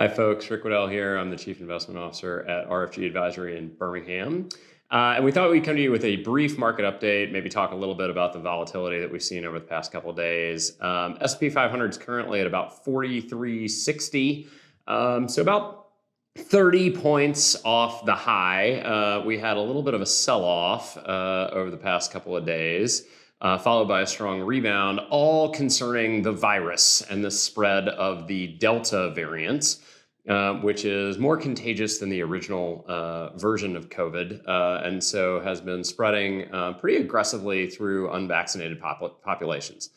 Hi, folks. Rick Wedell here. I'm the Chief Investment Officer at RFG Advisory in Birmingham. And we thought we'd come to you with a brief market update, maybe talk a little bit about the volatility that we've seen over the past couple of days. S&P 500 is currently at about 4360, so about 30 points off the high. We had a little bit of a sell-off over the past couple of days, followed by a strong rebound, all concerning the virus and the spread of the Delta variant, which is more contagious than the original version of COVID, and so has been spreading pretty aggressively through unvaccinated populations.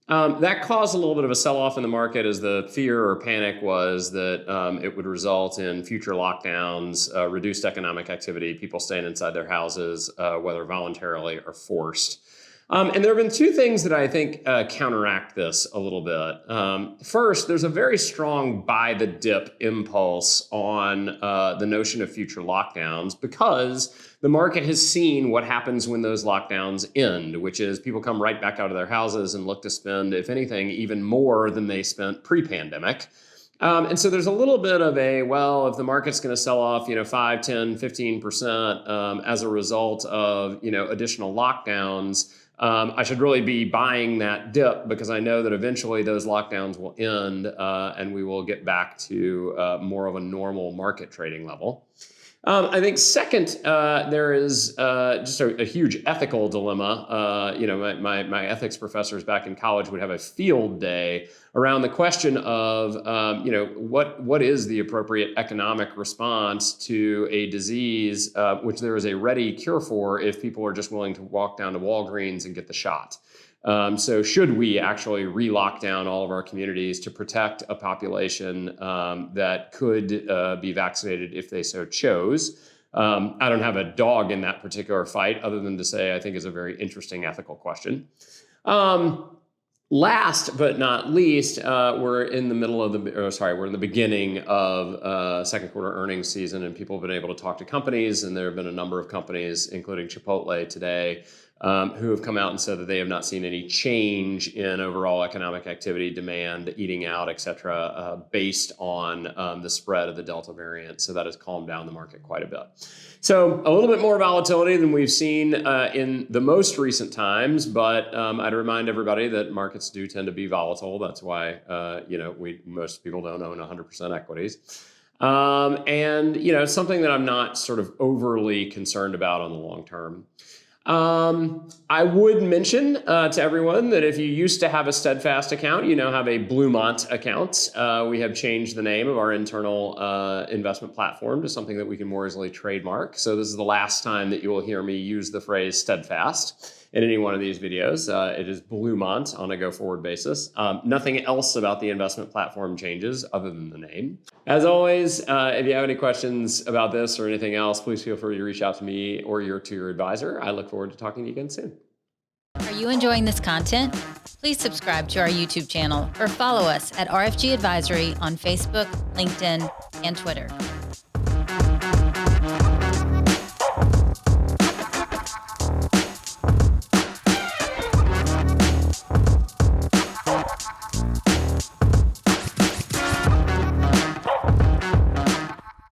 That caused a little bit of a sell-off in the market, as the fear or panic was that it would result in future lockdowns, reduced economic activity, people staying inside their houses, whether voluntarily or forced. And there have been two things that I think counteract this a little bit. First, there's a very strong buy the dip impulse on the notion of future lockdowns, because the market has seen what happens when those lockdowns end, which is people come right back out of their houses and look to spend, if anything, even more than they spent pre-pandemic. And so there's a little bit of a, well, if the market's going to sell off, 5, 10, 15% as a result of, additional lockdowns, I should really be buying that dip, because I know that eventually those lockdowns will end and we will get back to more of a normal market trading level. I think second, there is just a huge ethical dilemma. My ethics professors back in college would have a field day around the question of, what is the appropriate economic response to a disease which there is a ready cure for if people are just willing to walk down to Walgreens and get the shot. So should we actually re-lock down all of our communities to protect a population that could be vaccinated if they so chose? I don't have a dog in that particular fight, other than to say I think it's a very interesting ethical question. Last but not least, we're in the beginning of second quarter earnings season, and people have been able to talk to companies, and there have been a number of companies, including Chipotle today, who have come out and said that they have not seen any change in overall economic activity, demand, eating out, et cetera, based on the spread of the Delta variant. So that has calmed down the market quite a bit. So a little bit more volatility than we've seen in the most recent times, but I'd remind everybody that markets do tend to be volatile. That's why, most people don't own 100% equities. It's something that I'm not sort of overly concerned about on the long term. I would mention to everyone that if you used to have a Steadfast account, you now have a Bluemont account. We have changed the name of our internal investment platform to something that we can more easily trademark. So this is the last time that you will hear me use the phrase Steadfast in any one of these videos. It is Bluemont on a go-forward basis. Nothing else about the investment platform changes other than the name. As always, if you have any questions about this or anything else, please feel free to reach out to me or to your advisor. I look forward to talking to you again soon. Are you enjoying this content? Please subscribe to our YouTube channel or follow us at RFG Advisory on Facebook, LinkedIn, and Twitter.